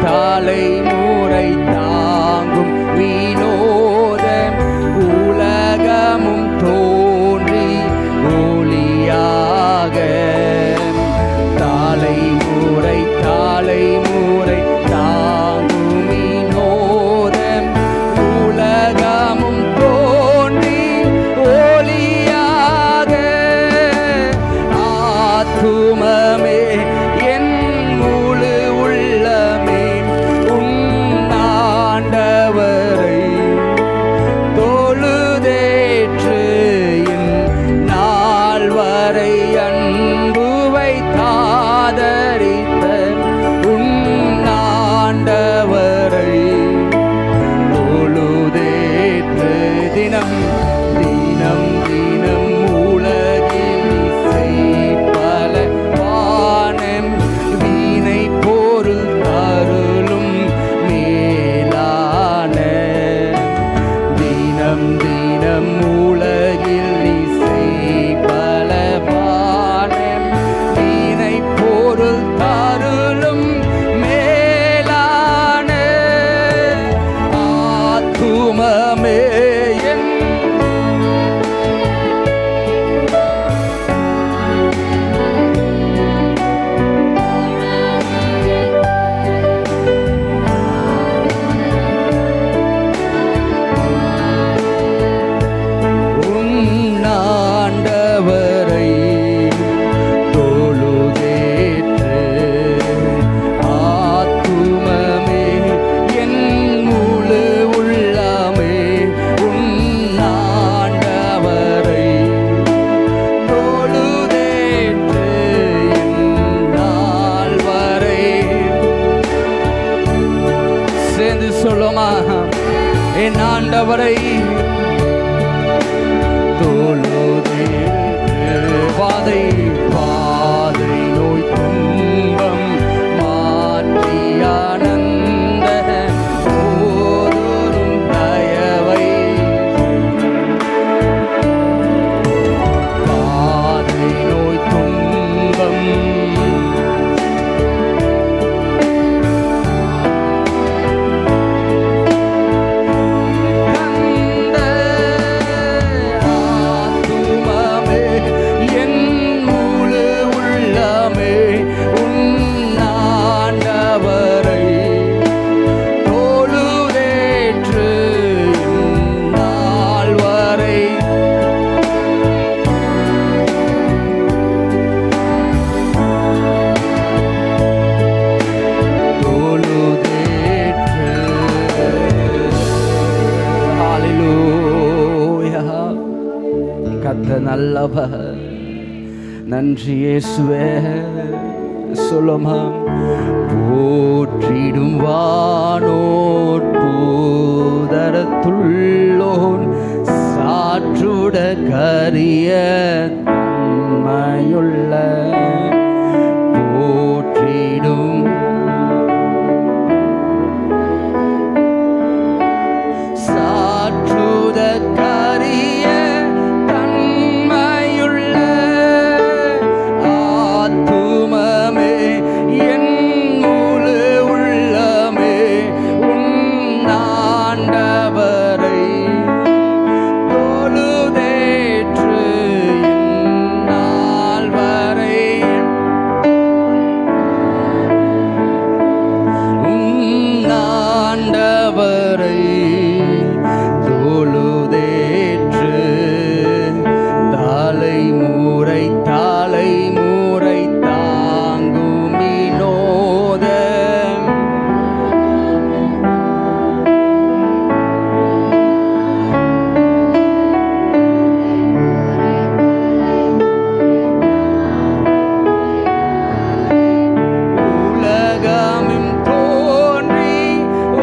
தலைமுறை தாங்கும் வினோதம் உலகமும் தோன்றி ஒளியாக தலைமுறை தாங்கும் வினோதம் உலகமும் தோன்றி ஒளியாக ஆத்துமமே என் ஆண்டவரை தொழுதேற்று பாதை நோய் துன்பம் மாற்றி ஆனந்த போதோறும் தயவை பாதை நோய் துன்பம் நல்லவர். நன்றி இயேசுவே. சொல்லுமாம். போற்றிடும் வானோர் பூதரத்துள்ளோன் சாற்றுட கரிய தன்மையுள்ள போற்றிடும்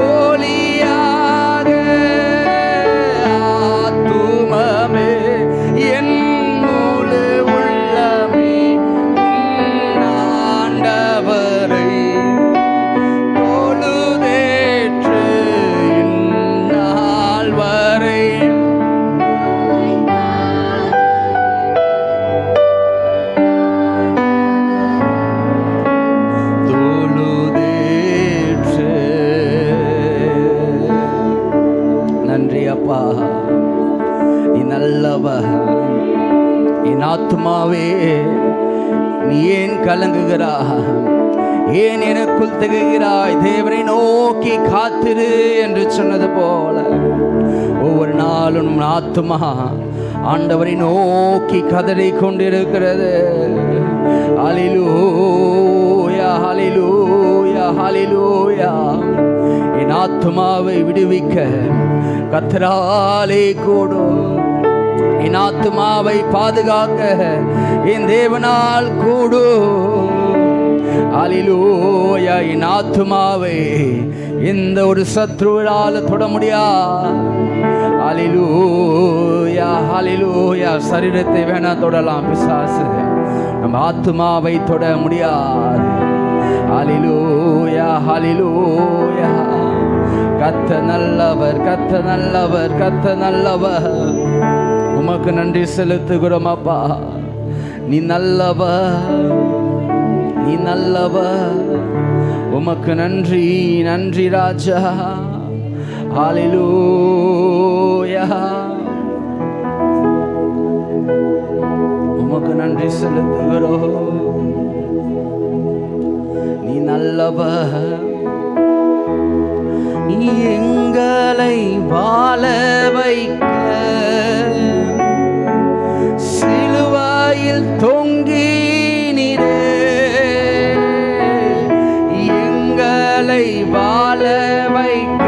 ஒளியாக ஆத்துமாவே நீ ஏன் கலங்குகிறாய்? ஏன் எனக்குள் திகைகிறாய்? தேவனை நோக்கி காத்திரு என்று சொன்னது போல ஒவ்வொரு நாளும் ஆத்துமா ஆண்டவரை நோக்கி கதறி கொண்டிருக்கிறது. ஹல்லேலூயா, ஹல்லேலூயா, ஹல்லேலூயா. என் ஆத்துமாவை விடுவிக்க கர்த்தராலே கூடும். என் ஆத்துமாவை பாதுகாக்க என் தேவனால் கூடும். ஹல்லேலூயா. என் ஆத்துமாவை எந்த ஒரு சத்ருவால தொட முடியாது. ஹல்லேலூயா, ஹல்லேலூயா. சரீரத்தை வேணா தொடலாம் பிசாசு, நம்ம ஆத்துமாவை தொட முடியாது. ஹல்லேலூயா, ஹல்லேலூயா. கர்த்தர் நல்லவர், கர்த்தர் நல்லவர், கர்த்தர் நல்லவர். உமக்கு நன்றி செலுத்துகிறோம் அப்பா. நீ நல்லவர், நீ நல்லவர். உமக்கு நன்றி, நன்றி ராஜா. ஹல்லேலூயா. உமக்கு நன்றி செலுத்துகிறோம். நீ நல்லவர். எங்களை வாழ வைக்க சிலுவையில் தொங்கினீரே. எங்களை வாழ வைக்க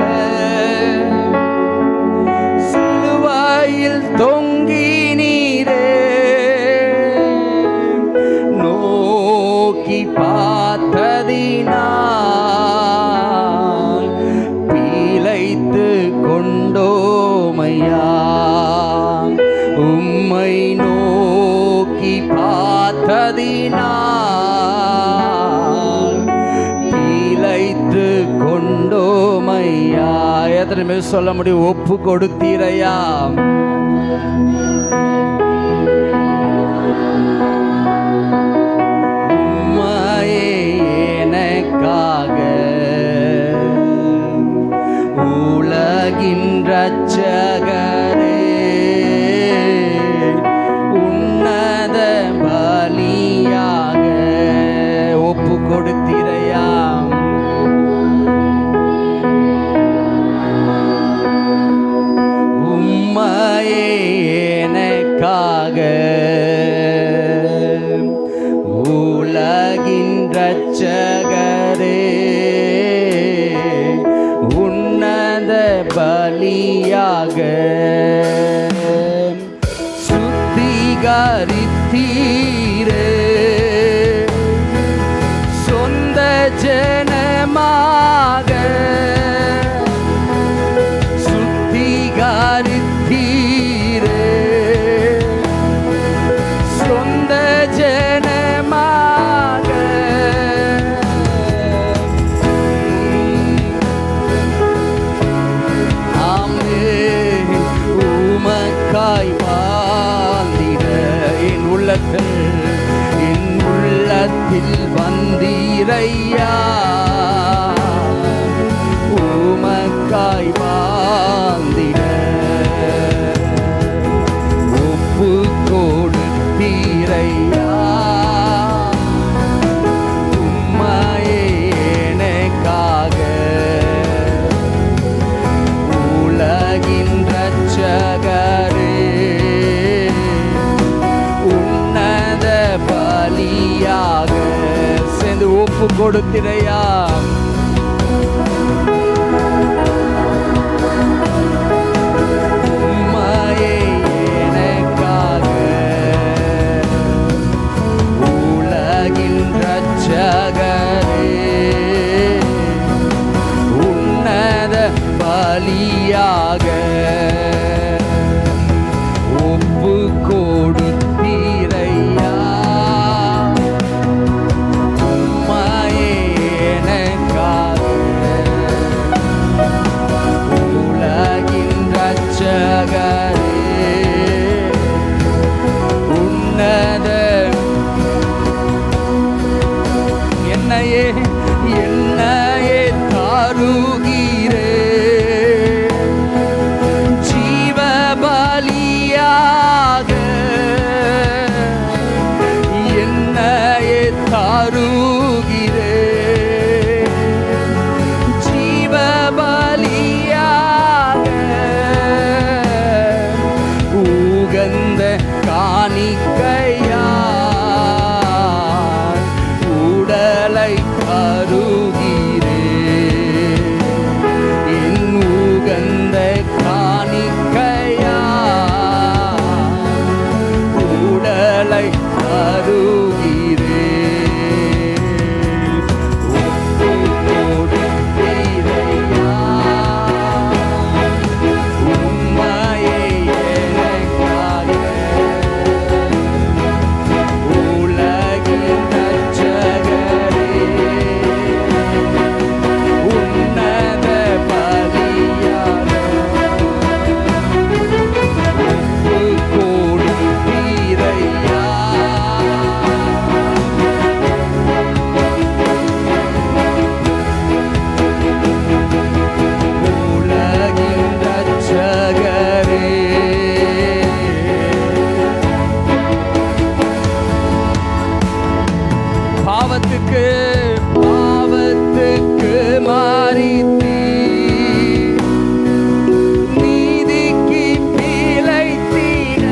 சிலுவையில் தொங்கினீரே. நோக்கி பார்த்ததினால் பிழைத்து கொண்டோமையா. உம்மை நோக்கி பார்த்ததினால் பிழைத்து கொண்டோமையா. எத்தனை பேர் சொல்ல முடியும்? ஒப்பு கொடுத்தீரையா. உம்மையே எனக்காக உலகின் இரட்சகரே உன்னத பலியாக ஒப்பு கொடுத்தீரையா. உம்மையே எனக்காக உலகின் இரட்சகரே உன்னத பலியாக சுத்திகரித்தீரே. சொந்த ஜனமாக சுத்திகரித்தீரே. சொந்த ஜனமாக உமக்காய் வாழ்ந்திட என் உள்ளத்தில் வந்தீரையா. உமக்காய் வாழ்ந்திட ஒப்பு கொடுத்தீரையா. உம்மையே எனக்காக உலகின் இரட்சகரே உன்னத பலியாக சேர்ந்து ஒப்பு கொடுத்திரையா. உம்மையே எனக்காக உலகின் இரட்சகரே உன்னத பலியாக ஒப்பு கொடுத்தீரையா. உம்மையே எனக்காக உலகின் இரட்சகரே உன்னத என்னையே என்னையே தாருகிறே. ஜீவ பலியாக தருகிறே என் உகந்த காணிக்கையா உடலை தருகிறே பாவத்துக்கு மாறித்தீ நீதிக்கு பிழைத்தீட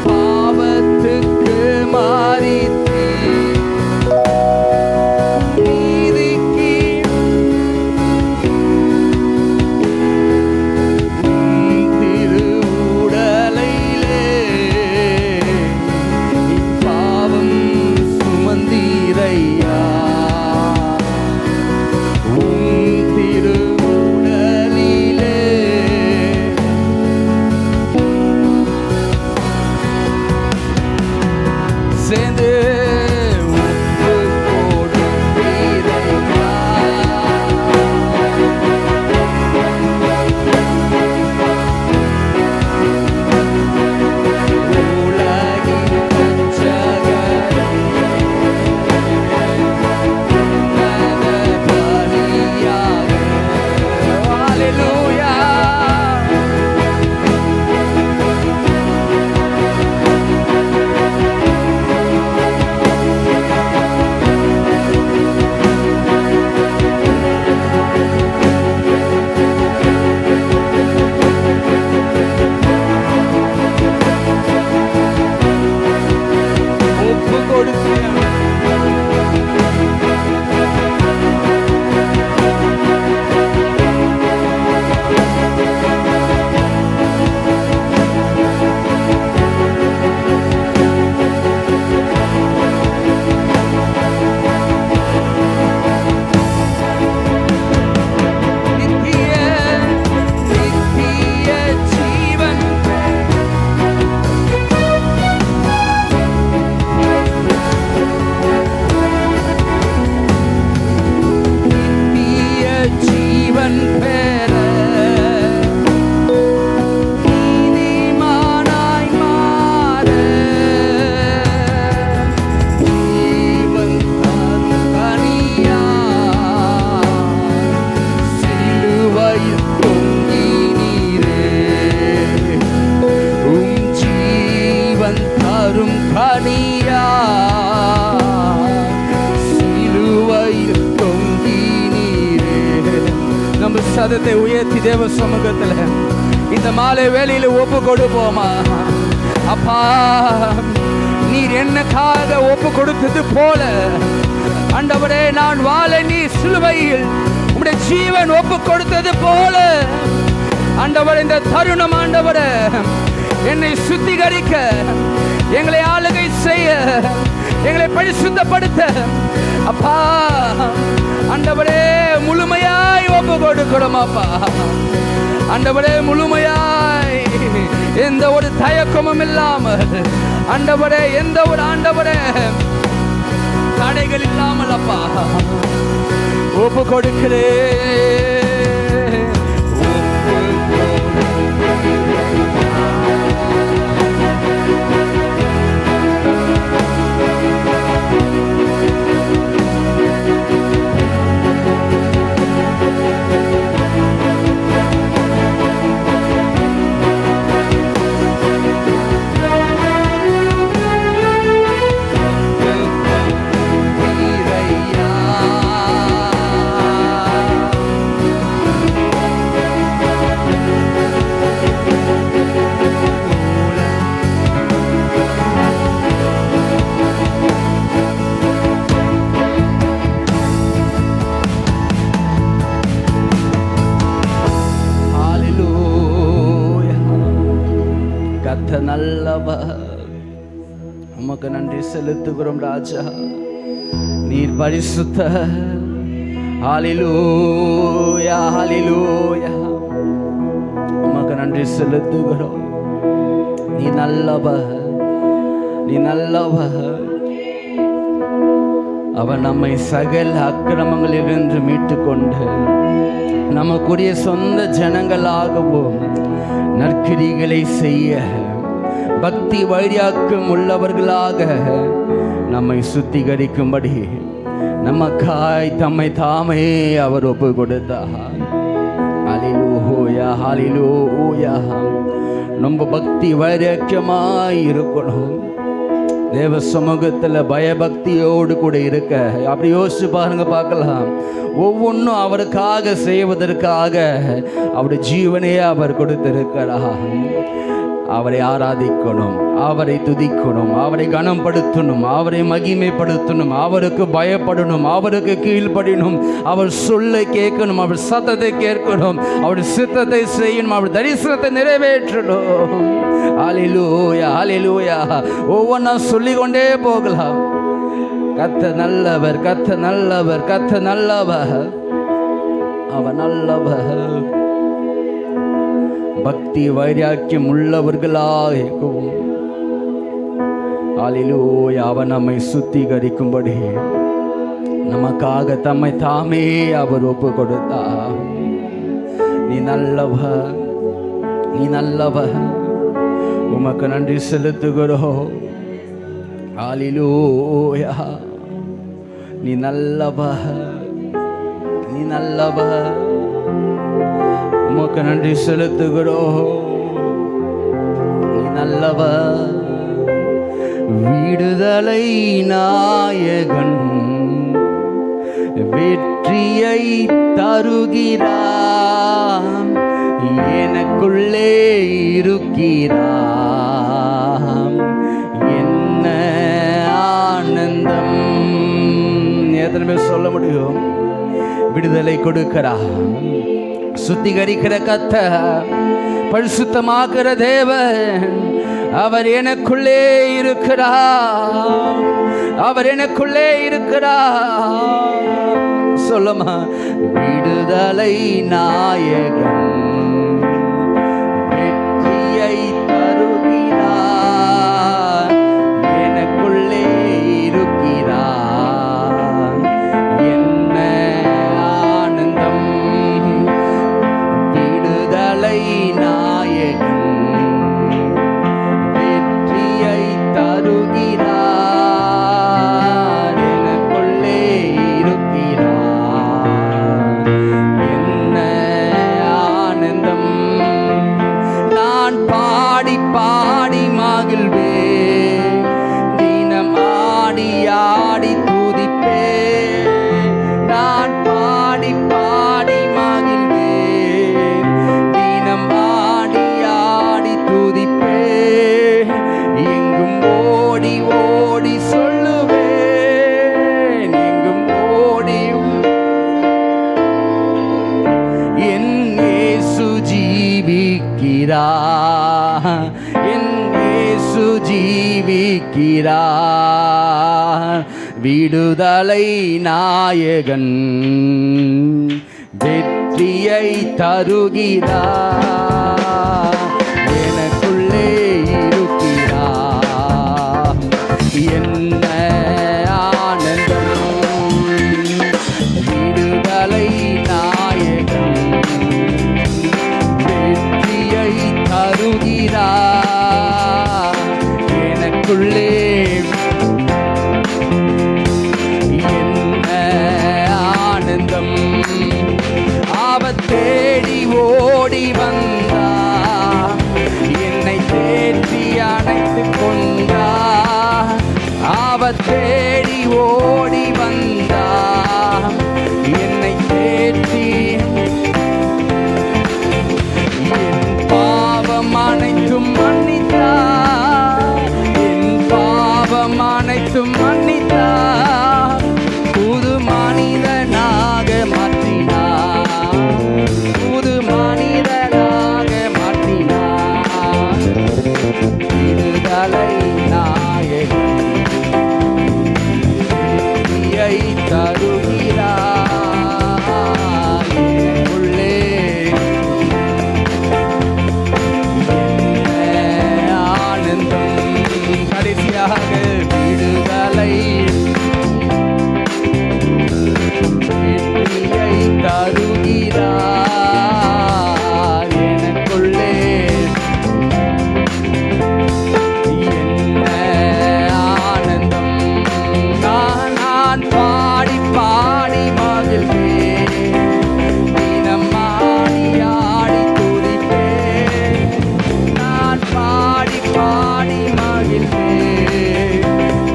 பாவத்துக்கு மாறித்தீ நீதிக்கு திருவுடலையிலே பாவம் சுமந்தீரையா திருவுடலிலே சேர்ந்து உப்பு கொடுத்தீரையா உலகின் ரட்சகரே ஒப்பு கொடுத்தேன் நித்திய நித்திய ஜீவன் நித்திய ஜீவன் பெற நீதிமானாய் மாற ஜீவன் தரும் கனியா சிலுவையில் தொங்கினீரே ஜீவன் தரும் கனியா சிலுவையில் தொங்கினீரே. நம்ம சதத்தை உயர்த்தி தேவ சமூகத்துல இந்த மாலை வேளையில ஒப்பு கொடுப்போமா? அப்பா, நீர் என்னக்காக ஒப்பு கொடுத்தது போல ஆண்டவரே, நான் வாழ நீ சிலுவையில் உம்முடைய ஜீவன் ஒப்பு கொடுத்தது போல ஆண்டவர் இந்த தருணம் ஆண்டவரே என்னை சுத்திகரிக்க, எங்களை ஆளுகை செய்ய, எங்களை பரிசுத்தப்படுத்த அப்பா ஆண்டவரே முழுமையாய் ஒப்பு கொடுக்கிறோம் அப்பா. ஆண்டவரே முழுமையாய் எந்த ஒரு தயக்கமும் இல்லாமல் ஆண்டவரே எந்த ஒரு ஆண்டவரே தடைகள் இல்லாமல் அப்பா ஒப்பு கொடுக்கிறேன். நல்லவர். உமக்கு நன்றி செலுத்துகிறோம் ராஜா. நீர் பரிசுத்தர். ஹல்லேலூயா, ஹல்லேலூயா. உமக்கு நன்றி செலுத்துகிறோம். நீ நல்லவர், நீ நல்லவர். அவர் நம்மை சகல அக்கிரமங்களிலிருந்து மீட்டுக்கொண்டு நமக்குரிய சொந்த ஜனங்களாகவும் நற்கிரிகளை செய்ய பக்தி வைராக்கியம் உள்ளவர்களாக நம்மை சுத்திகரிக்கும்படி நமக்காய் தம்மை தாமே அவர் ஒப்பு கொடுத்தார். ஹல்லேலூயா, ஹல்லேலூயா. நம்ம பக்தி வைராக்கியமாய் இருக்கணும். தேவ சமூகத்தில் பயபக்தியோடு கூட இருக்க. அப்படி யோசிச்சு பாருங்க, பார்க்கலாம். ஒவ்வொன்றும் அவருக்காக செய்வதற்காக அவருடைய ஜீவனையே அவர் கொடுத்திருக்கிறார். அவரை ஆராதிக்கணும், அவரை துதிக்கணும், அவரை கனப்படுத்தணும், அவரை மகிமைப்படுத்தணும், அவருக்கு பயப்படணும், அவருக்கு கீழ்ப்படியணும், அவர் சொல்லை கேட்கணும், அவர் சத்தத்தை கேட்கணும், அவர் சித்தத்தை செய்யணும், அவர் தரிசனத்தை நிறைவேற்றணும். ஹல்லேலூயா, ஹல்லேலூயா. ஒவ்வொன்றா சொல்லிக்கொண்டே போகலாம். கர்த்தர் நல்லவர், கர்த்தர் நல்லவர், கர்த்தர் நல்லவர், அவர் நல்லவர். பக்தி வைராக்கியம் உள்ளவர்களாகவும் ஹல்லேலூயா அவர் நம்மை சுத்திகரிக்கும்படி நமக்காக தம்மை தாமே அவர் ஒப்பு கொடுத்தார். நீ நல்லவர், நீ நல்லவர். உமக்கு நன்றி செலுத்துகிறோம். ஹல்லேலூயா. நீ நல்லவர், நீ நல்லவர். உமக்கு நன்றி செலுத்துகிறோம். நீ நல்லவர். விடுதலை நாயகன் வெற்றியை தருகிறான், எனக்குள்ளே இருக்கிறான், என்ன ஆனந்தம். எத்தனை பேர் சொல்ல முடியும்? விடுதலை கொடுக்கிறான், சுத்திகரிக்கிற கர்த்தர், பரிசுத்தமாக்குற தேவன். அவர் எனக்குள்ளே இருக்கிறார், அவர் எனக்குள்ளே இருக்கிறார். சொல்லுமா, விடுதலை நாயகன் வெற்றியை தருகிறார், எனக்குள்ளே இருக்கிறார், என்ன ஆனந்தம். விடுதலை நாயகன் வெற்றியை தருகிறார், எனக்குள்ளே இருக்கிறார், என்ன ஆனந்தம். நான் பாடி பாடி மகிழ்வே, தினம் ஆடி ஆடி துதிப்பே. நான் பாடி பாடி மகிழ்வே, தினம் ஆடி ஆடி துதிப்பே. எங்கும் ஓடி ஓடி சொல்லுவேன், எங்கும் ஓடியும் என் இயேசு ஜீவிக்கிறார், என் இயேசு ஜீவிக்கிறார். விடுதலை நாயகன் வெற்றியை தருகிறார், எனக்குள்ளே இருக்கிறார், என்ன ஆனந்தம். விடுதலை நாயகன் வெற்றியை தருகிறார், எனக்குள்ளே என்ன ஆனந்தம். அவர் தேடி ஓடி வந்தார், நான் பாடி பாடி மகிழ்வேன், தினம் ஆடி ஆடி துதிப்பேன். நான் பாடி பாடி மகிழ்வேன்,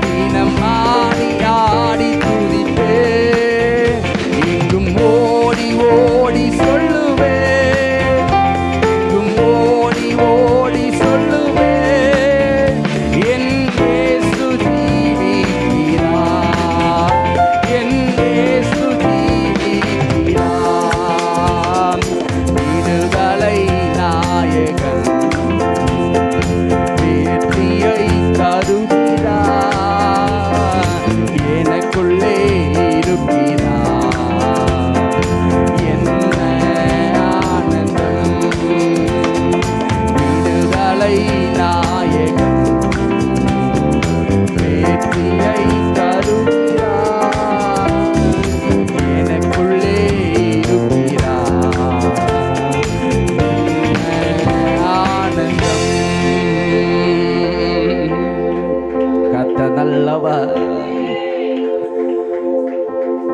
தினம் ஆடி ஆடி துதிப்பேன். எங்கும் ஓடி ஓடி சொல்லுவேன், எங்கும் ஓடி ஓடி சொல்லுவேன், என் இயேசு ஜீவிக்கிறார், என் இயேசு ஜீவிக்கிறார். விடுதலை நாயகன் வெற்றியை தருகிறார், எனக்குள்ளே இருக்கிறார். என்ன ஆனந்தம்! விடுதலை நாயகன் வெற்றியை தருகிறார், எனக்குள்ளே இருக்கிறார். ஆனந்தம்! கர்த்தர் நல்லவர்,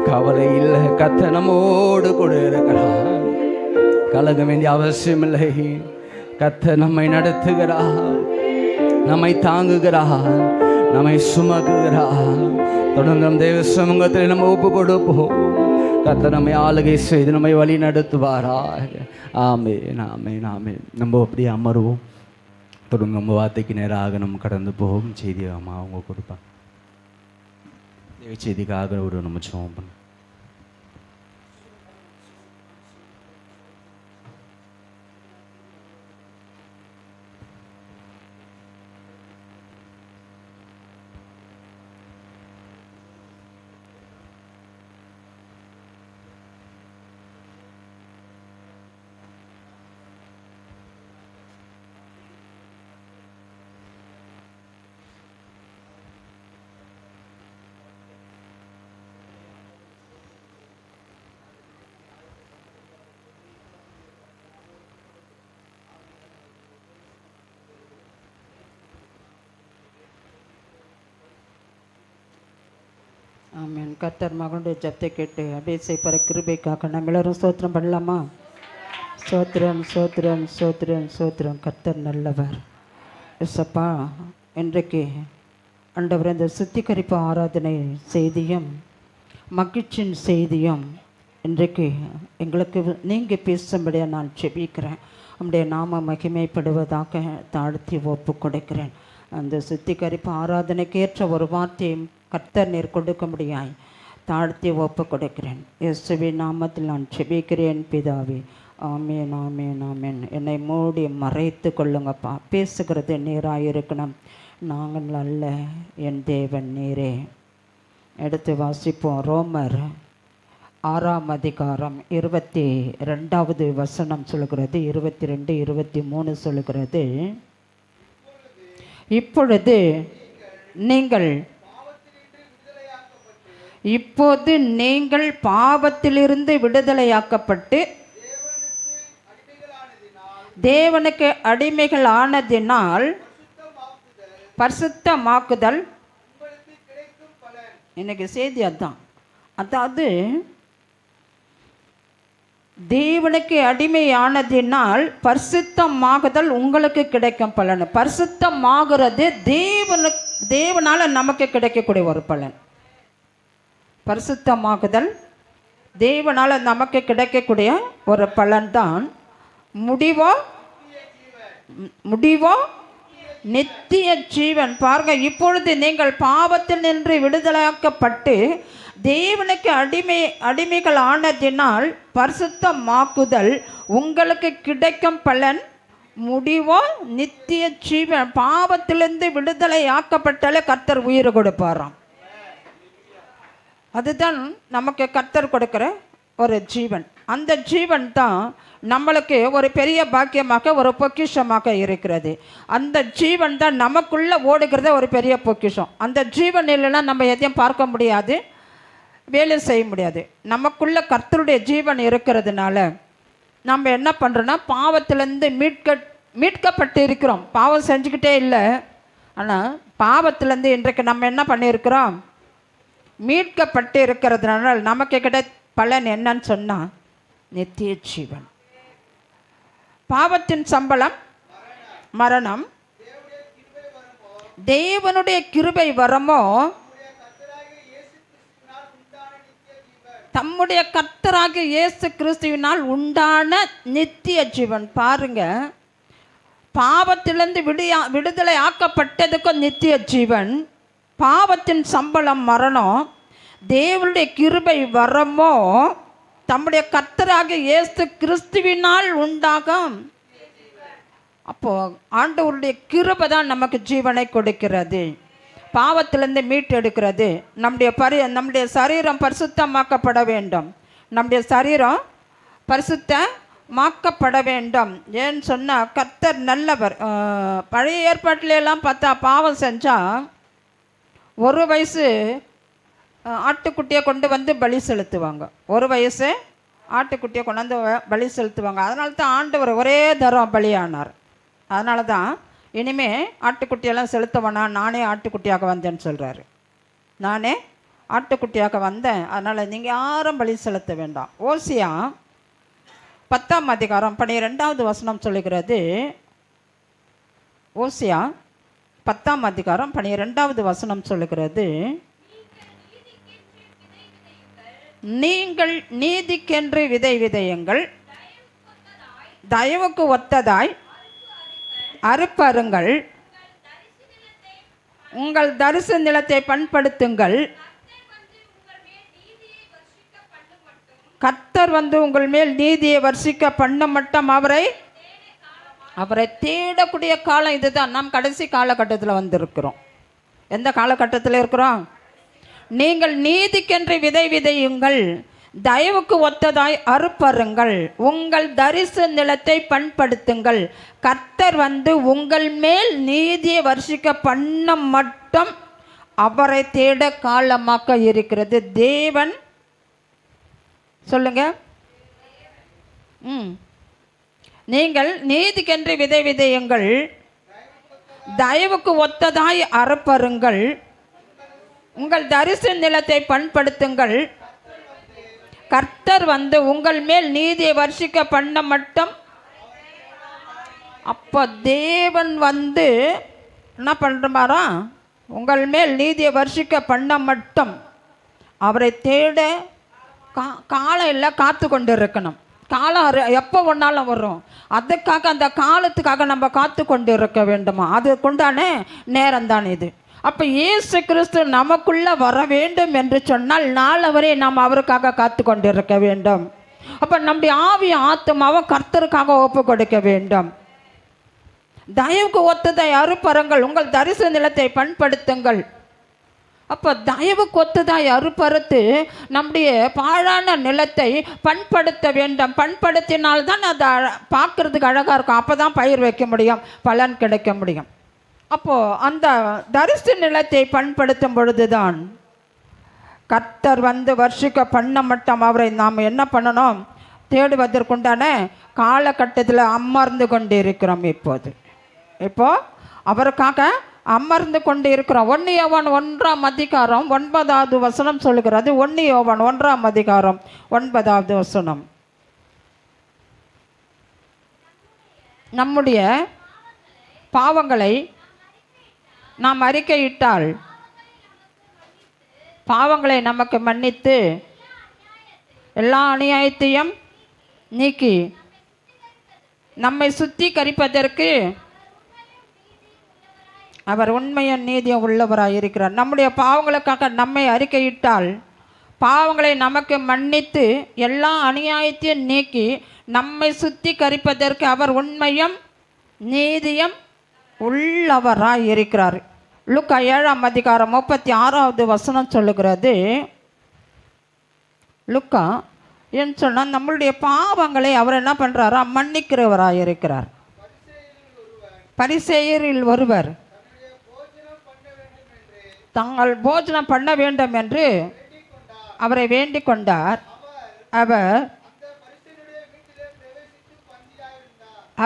கவலை இல்லை, கர்த்தர் நம்மோடு கூட இருக்கிறார். கலங்க வேண்டிய அவசியம் இல்லை. கர்த்தர் நம்மை நடத்துகிறார், நம்மை தாங்குகிறார், நம்மை சுமக்குகிறார். தொடர்ந்து நம் தேவ சமூகத்தில் நம்ம ஒப்பு கொடுப்போம். கர்த்தர் நம்மை ஆளுகை செய்து நம்மை வழி நடத்துவாராக. ஆமென், ஆமென், ஆமென். நம்ம அப்படியே அமருவோம். தொடர்ந்து நம்ம வார்த்தைக்கு நேராக நம்ம கடந்து போகும் செய்தியை அம்மா அவங்க கொடுப்பாங்க. தேவ செய்திக்காக ஒரு நம்ம ஜெபம் பண்ணுவோம். ஆமென். கர்த்தர் மகனுடைய ஜெபத்தை கேட்டு அப்படியே செய்கிற கிருபைக்காக நம்ம எல்லாரும் ஸ்தோத்திரம் பண்ணலாமா? ஸ்தோத்திரம், ஸ்தோத்திரம், ஸ்தோத்திரம், ஸ்தோத்திரம். கர்த்தர் நல்லவர். எஸ்அப்பா, இன்றைக்கு ஆண்டவர் இந்த சுத்திகரிப்பு ஆராதனை செய்தியும் மகிழ்ச்சியின் செய்தியும் இன்றைக்கு எங்களுக்கு நீங்கள் பேசும்படியாக நான் ஜெபிக்கிறேன். உம்முடைய நாம மகிமைப்படுவதாக தாழ்த்தி ஒப்பு கொடுக்கிறேன். அந்த சுத்திகரிப்பு ஆராதனைக்கேற்ற ஒரு வார்த்தையை கர்த்தர் நீர் கொடுக்க முடியாய் தாழ்த்தி ஒப்பு கொடுக்கிறேன். இயேசுவின் நாமத்தில் நான் ஜெபிக்கிறேன் பிதாவே. ஆமேன், ஆமேன், ஆமேன். என்னை மூடி மறைத்து கொள்ளுங்கப்பா. பேசுகிறது நீராக இருக்கணும், நாங்கள் அல்ல, என் தேவன் நீரே. எடுத்து வாசிப்போம். ரோமர் 6ஆம் அதிகாரம் 22வது வசனம் சொல்கிறது, 22, 23 சொல்கிறது, இப்பொழுது நீங்கள் பாவத்திலிருந்து விடுதலையாக்கப்பட்டு தேவனுக்கு அடிமைகள் ஆனதினால் பரிசுத்தமாக்குதல். இன்னைக்கு செய்தி அதுதான். அதாவது தேவனுக்கு அடிமையானதினால் பரிசுத்தமாகுதல் உங்களுக்கு கிடைக்கும் பலன். பரிசுத்தமாகிறது தேவனால நமக்கு கிடைக்கக்கூடிய ஒரு பலன். பரிசுத்தமாகுதல் தேவனால நமக்கு கிடைக்கக்கூடிய ஒரு பலன் தான். முடிவோ நித்திய ஜீவன். பாருங்க, இப்பொழுது நீங்கள் பாவத்தில் நின்று விடுதலையாக்கப்பட்டு தேவனுக்கு அடிமைகள் ஆனதினால் பரிசுத்தமாக்குதல் உங்களுக்கு கிடைக்கும் பலன். முடிவோ நித்திய ஜீவன். பாவத்திலிருந்து விடுதலை ஆக்கப்பட்டாலே கர்த்தர் உயிரை கொடுப்பாராம். அதுதான் நமக்கு கர்த்தர் கொடுக்கிற ஒரு ஜீவன். அந்த ஜீவன் தான் நம்மளுக்கு ஒரு பெரிய பாக்கியமாக, ஒரு பொக்கிஷமாக இருக்கிறது. அந்த ஜீவன் தான் நமக்குள்ளே ஓடுகிறத ஒரு பெரிய பொக்கிஷம். அந்த ஜீவன் இல்லைன்னா நம்ம எதையும் பார்க்க முடியாது, வேலை செய்ய முடியாது. நமக்குள்ளே கர்த்தருடைய ஜீவன் இருக்கிறதுனால நம்ம என்ன பண்ணுறோன்னா பாவத்திலேருந்து மீட்கப்பட்டு இருக்கிறோம். பாவம் செஞ்சுக்கிட்டே இல்லை, ஆனால் பாவத்திலேருந்து இன்றைக்கு நம்ம என்ன பண்ணியிருக்கிறோம்? மீட்கப்பட்டு இருக்கிறதுனால நமக்கு கிடைத்த பலன் என்னன்னு சொன்னால் நித்திய ஜீவன். பாவத்தின் சம்பளம் மரணம், தேவனுடைய கிருபை வரமோ தம்முடைய கர்த்தராகிய இயேசு கிறிஸ்துவினால் உண்டான நித்திய ஜீவன். பாருங்க, பாவத்திலிருந்து விடுதலை ஆக்கப்பட்டதுக்கும் நித்திய ஜீவன், பாவத்தின் சம்பளம் மரணம், தேவனுடைய கிருபை வரமோ தம்முடைய கர்த்தராகிய இயேசு கிறிஸ்துவினால் உண்டாகும். அப்போ ஆண்டவருடைய கிருபை தான் நமக்கு ஜீவனை கொடுக்கிறது, பாவத்திலிருந்து மீட்டெடுக்கிறது. நம்முடைய சரீரம் பரிசுத்தமாக்கப்பட வேண்டும், நம்முடைய சரீரம் பரிசுத்தமாக்கப்பட வேண்டும். ஏன்னு சொன்னால் கர்த்தர் நல்லவர். பழைய ஏற்பாட்டிலெல்லாம் பார்த்தா பாவம் செஞ்சால் 1 வயசு ஆட்டுக்குட்டியை கொண்டு வந்து பலி செலுத்துவாங்க. 1 வயசு ஆட்டுக்குட்டியை கொண்டு வந்து பலி செலுத்துவாங்க. அதனால தான் ஆண்டவர் ஒரே தரம் பலியானார். அதனால தான் இனிமே ஆட்டுக்குட்டியெல்லாம் செலுத்தவனா, நானே ஆட்டுக்குட்டியாக வந்தேன்னு சொல்கிறாரு. நானே ஆட்டுக்குட்டியாக வந்தேன், அதனால் நீங்கள் யாரும் பலி செலுத்த வேண்டாம். ஓசியா 10ஆம் அதிகாரம் 12வது வசனம் சொல்லுகிறது. ஓசியா 10ஆம் அதிகாரம் 12வது வசனம் சொல்லுகிறது, நீங்கள் நீதிக்கென்று விதை விதையுங்கள், தயவுக்கு ஒத்ததாய் அறுப்பருங்கள், உங்கள் தரிசு நிலத்தை பண்படுத்துங்கள், கர்த்தர் வந்து உங்கள் மேல் நீதியை வர்ஷிக்க பண்ண மட்டும் அவரை தேடக்கூடிய காலம் இதுதான். நாம் கடைசி காலகட்டத்தில் வந்திருக்கிறோம். எந்த காலகட்டத்தில் இருக்கிறோம்? நீங்கள் நீதிக்கென்று விதை விதையுங்கள், தயவுக்கு ஒத்ததாய் அறுப்பருங்கள், உங்கள் தரிசு நிலத்தை பண்படுத்துங்கள், கர்த்தர் வந்து உங்கள் மேல் நீதியை வர்ஷிக்க பண்ண மட்டும் அவரை தேட காலமாக்க இருக்கிறது. தேவன் சொல்லுங்க. நீங்கள் நீதிக்கென்று விதை விதையுங்கள், தயவுக்கு ஒத்ததாய் அறுப்பருங்கள், உங்கள் தரிசு நிலத்தை பண்படுத்துங்கள், கர்த்தர் வந்து உங்கள் மேல் நீதியை வர்ஷிக்க பண்ண மட்டும். அப்போ தேவன் வந்து என்ன பண்ணுறாரா? உங்கள் மேல் நீதியை வர்ஷிக்க பண்ண மட்டும் அவரை தேட காலம் இல்லை, காத்து கொண்டு இருக்கணும். காலம் எப்போ ஒன்றாலும் வரும், அதுக்காக அந்த காலத்துக்காக நம்ம காத்து கொண்டு இருக்க வேண்டுமா? அது கொண்டான நேரம் தான் இது. அப்போ இயேசு கிறிஸ்து நமக்குள்ளே வர வேண்டும் என்று சொன்னால் நாளவரை நாம் அவருக்காக காத்து கொண்டு இருக்க வேண்டும். அப்போ நம்முடைய ஆவி ஆத்மாவை கர்த்தருக்காக ஒப்பு கொடுக்க வேண்டும். தயவுக்கு ஒத்ததை அறுப்பருங்கள், உங்கள் தரிசு நிலத்தை பண்படுத்துங்கள். அப்போ தயவுக்கு ஒத்ததாய் அறுப்பறுத்து நம்முடைய பாழான நிலத்தை பண்படுத்த வேண்டும். பண்படுத்தினால்தான் அது பார்க்குறதுக்கு அழகாக இருக்கும். அப்போ தான் பயிர் வைக்க முடியும், பலன் கிடைக்க முடியும். அப்போது அந்த தரிசு நிலத்தை பண்படுத்தும் பொழுதுதான் கர்த்தர் வந்து வர்ஷிக்க பண்ண மட்டும் அவரை நாம் என்ன பண்ணணும்? தேடுவதற்குண்டான காலகட்டத்தில் அமர்ந்து கொண்டு இருக்கிறோம். இப்போ அவருக்காக அமர்ந்து கொண்டு இருக்கிறோம். 1 யோவான் 1ஆம் அதிகாரம் 9வது வசனம் சொல்லுகிறது. 1 யோவான் 1ஆம் அதிகாரம் 9வது வசனம், நம்முடைய பாவங்களை நாம் அறிக்கையிட்டால் பாவங்களை நமக்கு மன்னித்து எல்லா அநியாயத்தையும் நீக்கி நம்மை சுத்திகரிப்பதற்கு அவர் உண்மையும் நீதியும் உள்ளவராக இருக்கிறார். நம்முடைய பாவங்களுக்காக நம்மை அறிக்கையிட்டால் பாவங்களை நமக்கு மன்னித்து எல்லா அநியாயத்தையும் நீக்கி நம்மை சுத்திகரிப்பதற்கு அவர் உண்மையும் நீதியும் உள்ளவராக இருக்கிறார். லூக்கா 7ஆம் அதிகாரம் 36வது வசனம் சொல்லுகிறது. லூக்கா ஏன்னு சொன்னால் நம்மளுடைய பாவங்களை அவர் என்ன பண்ணுறாரா? மன்னிக்கிறவராக இருக்கிறார். பரிசேயரில் ஒருவர் தாங்கள் போஜனம் பண்ண வேண்டும் என்று அவரை வேண்டிக் கொண்டார்.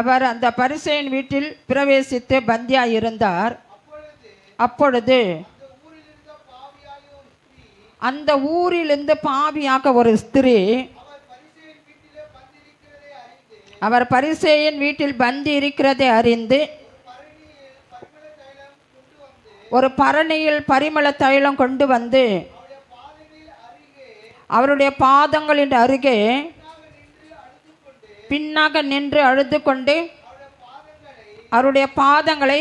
அவர் அந்த பரிசேயன் வீட்டில் பிரவேசித்து பந்தியாய் இருந்தார். அப்பொழுது அந்த ஊரிலிருந்து பாவியாக ஒரு ஸ்திரீ அவர் பரிசேயன் வீட்டில் பந்தி இருக்கிறதை அறிந்து ஒரு பரணியில் பரிமள தைலம் கொண்டு வந்து அவருடைய பாதங்களின் அருகே பின்னாக நின்று அழுது கொண்டு அவருடைய பாதங்களை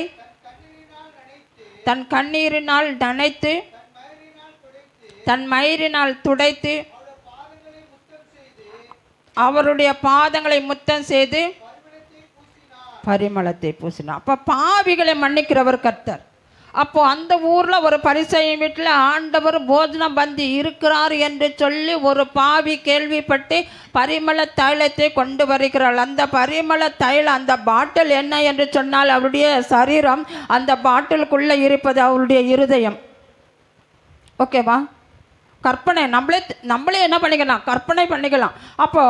தன் கண்ணீரினால் நனைத்து தன் மயிரினால் துடைத்து அவருடைய பாதங்களை முத்தம் செய்து பரிமளத்தை பூசினார். அப்போ பாவிகளை மன்னிக்கிறவர் கர்த்தர். அப்போ அந்த ஊரில் ஒரு பரிசேயன் வீட்டில் ஆண்டவர் போஜனம் பந்தி இருக்கிறார் என்று சொல்லி ஒரு பாவி கேள்விப்பட்டு பரிமள தைலத்தை கொண்டு வருகிறாள். அந்த பரிமள தைலம், அந்த பாட்டில் என்ன என்று சொன்னால் அவருடைய சரீரம், அந்த பாட்டிலுக்குள்ளே இருப்பது அவருடைய இருதயம். ஓகேவா? கற்பனை நம்மளே என்ன பண்ணிக்கலாம், கற்பனை பண்ணிக்கலாம். அப்போ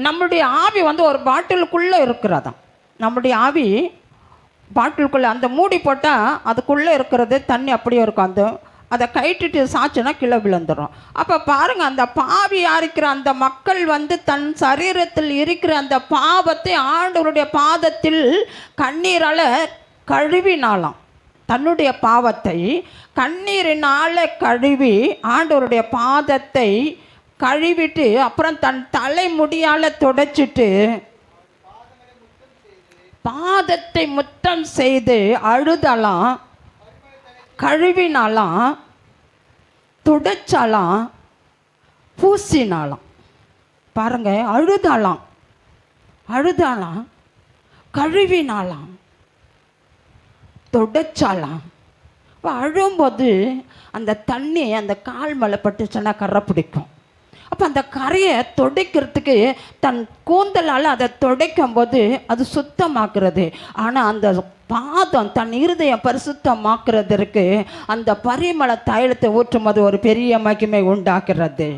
நம்முடைய ஆவி ஒரு பாட்டிலுக்குள்ளே இருக்கிறதாம். நம்முடைய ஆவி பாட்டிலுக்குள்ளே அந்த மூடி போட்டால் அதுக்குள்ளே இருக்கிறது தண்ணி அப்படியே இருக்கும். அதை கைட்டிட்டு சாச்சுன்னா கீழே விழுந்துடும். அப்போ பாருங்கள், அந்த பாவியாக இருக்கிற அந்த மக்கள் தன் சரீரத்தில் இருக்கிற அந்த பாவத்தை ஆண்டவருடைய பாதத்தில் கண்ணீரால் கழுவினாலாம். தன்னுடைய பாவத்தை கண்ணீரினால் கழுவி ஆண்டவருடைய பாதத்தை கழுவிட்டு அப்புறம் தன் தலைமுடியால் துடைச்சிட்டு பாதத்தை முத்தம் செய்து அழுதலாம், கழுவினாலாம், துடைச்சாலாம், பூசினாலாம். பாருங்க, அழுதாலாம், கழுவினாலாம், துடைச்சாலாம். இப்போ அழும்போது அந்த தண்ணி அந்த கால் மேலே பட்டுச்சுன்னா கரை பிடிக்கும். அப்போ அந்த கரையை துடைக்கிறதுக்கு தன் கூந்தலால் அதை துடைக்கும் போது அது சுத்தமாக்குறது. ஆனால் அந்த பாதம் தன் இருதயம் பரிசுத்தமாக்குறதற்கு அந்த பரிமள தைலத்தை ஊற்றும் போது ஒரு பெரிய மகிமை உண்டாக்குறது.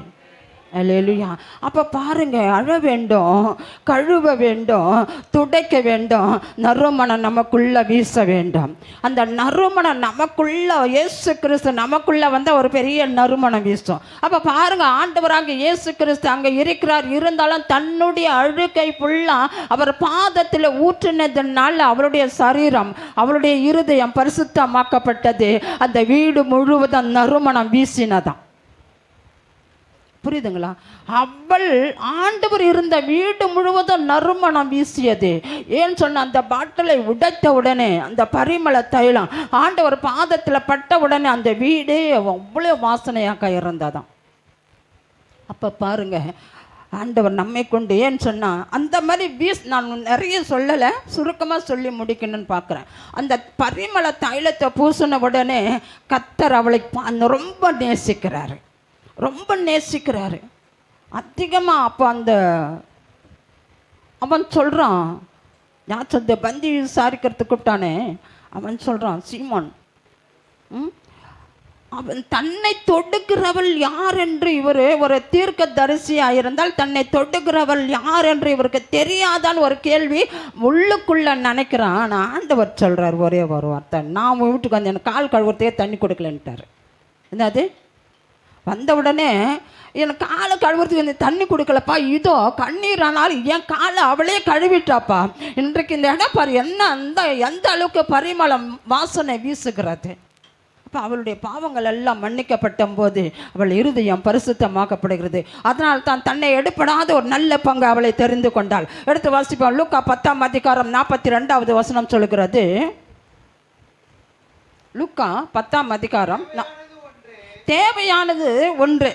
அல்லேலூயா. அப்போ பாருங்க, அழ வேண்டும், கழுவ வேண்டும், துடைக்க வேண்டும், நறுமணம் நமக்குள்ள வீச வேண்டும். அந்த நறுமணம் நமக்குள்ள, இயேசு கிறிஸ்து நமக்குள்ள ஒரு பெரிய நறுமணம் வீசும். அப்போ பாருங்க, ஆண்டவராக இயேசு கிறிஸ்து அங்கே இருக்கிறார். இருந்தாலும் தன்னுடைய அழுகை ஃபுல்லாக அவர் பாதத்தில் ஊற்றினதுனால அவருடைய சரீரம், அவருடைய இருதயம் பரிசுத்தமாக்கப்பட்டது. அந்த வீடு முழுவதும் நறுமணம் வீசினதான். புரியுதுங்களா? அவள் ஆண்டவர் இருந்த வீடு முழுவதும் நறுமணம் வீசியது. ஏன்னு சொன்ன, அந்த பாட்டிலை உடைத்த உடனே அந்த பரிமள தைலம் ஆண்டவர் பாதத்தில் பட்ட உடனே அந்த வீடே அவ்வளோ வாசனையாக இருந்ததாம். அப்போ பாருங்க, ஆண்டவர் நம்மை கொண்டு, ஏன்னு சொன்னால் அந்த மாதிரி நான் நிறைய சொல்லலை, சுருக்கமாக சொல்லி முடிக்கணும்னு பார்க்குறேன். அந்த பரிமள தைலத்தை பூசின உடனே கர்த்தர் அவளை ரொம்ப நேசிக்கிறாரு, ரொம்ப நேசிக்கிறாரு அதிகமாக. அப்போ அவன் சொல்கிறான், நான் சொந்த பந்தி விசாரிக்கிறதுக்கு கூப்பிட்டானே, அவன் சொல்கிறான், சீமான், அவன் தன்னை தொடுக்கிறவள் யார் என்று, இவர் ஒரு தீர்க்க தரிசியாக இருந்தால் தன்னை தொடுகிறவள் யார் என்று இவருக்கு தெரியாதான்னு ஒரு கேள்வி உள்ளுக்குள்ளே நினைக்கிறான். ஆனால் ஆண்டவர் சொல்கிறார் ஒரே ஒரு வார்த்தை, நான் வீட்டுக்கு வந்து எனக்கு கால் கழுவுறதே தண்ணி கொடுக்கலன்ட்டார். என்னது? வந்த உடனே எனக்கு காலை கழுவுறதுக்கு தண்ணி கொடுக்கலப்பா, இதோ கண்ணீர் ஆனாலும் என் காலை அவளே கழுவிட்டாப்பா. இன்றைக்கு இந்த இடம் பாரு என்ன எந்த அளவுக்கு பரிமளம் வாசனை வீசுகிறது. அப்போ அவளுடைய பாவங்கள் எல்லாம் மன்னிக்கப்பட்ட போது அவள் இருதயம் பரிசுத்தமாக்கப்படுகிறது. அதனால் தான் தன்னை எடுப்படாத ஒரு நல்ல பங்கு அவளை தெரிந்து கொண்டாள். எடுத்து வாசிப்போம். லூக்கா 10:42 வசனம் சொல்லுகிறது. லூக்கா 10 தேவையானது ஒன்று,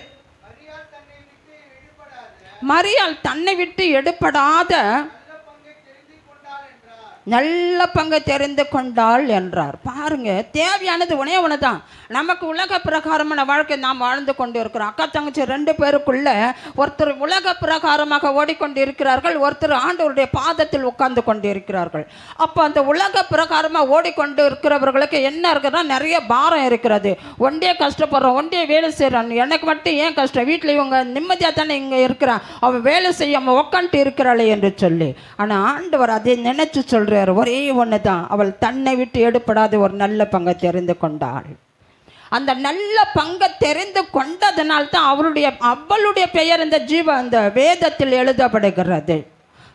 மரியாள் தன்னை விட்டு எடுப்படாத நல்ல பங்கை தெரிந்து கொண்டாள் என்றார். பாருங்க, தேவையானது ஒன்னே ஒன்று தான். நமக்கு உலக பிரகாரமான வாழ்க்கை நாம் வாழ்ந்து கொண்டு இருக்கிறோம். அக்கா தங்கச்சி 2 பேருக்குள்ள ஒருத்தர் உலக பிரகாரமாக ஓடிக்கொண்டு இருக்கிறார்கள், ஒருத்தர் ஆண்டவருடைய பாதத்தில் உட்கார்ந்து கொண்டு இருக்கிறார்கள். அப்போ அந்த உலக பிரகாரமாக ஓடிக்கொண்டு இருக்கிறவர்களுக்கு என்ன இருக்குன்னா, நிறைய பாரம் இருக்கிறது. ஒன்றே கஷ்டப்படுறோம், ஒன்றே வேலை செய்கிறான், எனக்கு மட்டும் ஏன் கஷ்டம், வீட்டில் இவங்க நிம்மதியாக தானே இங்கே இருக்கிறான், அவன் வேலை செய்யாமல் உட்காந்துட்டு இருக்கிறாளே என்று சொல்லி. ஆனால் ஆண்டவர் அதை நினைச்சு சொல்ற ஒரே ஒன்று தான், அவள் தன்னை விட்டு எடுப்படாத ஒரு நல்ல பங்கை தெரிந்து கொண்டாள். அந்த நல்ல பங்கை தெரிந்து கொண்டதனால்தான் அவளுடைய பெயர் இந்த வேதத்தில் எழுதப்படுகிறது.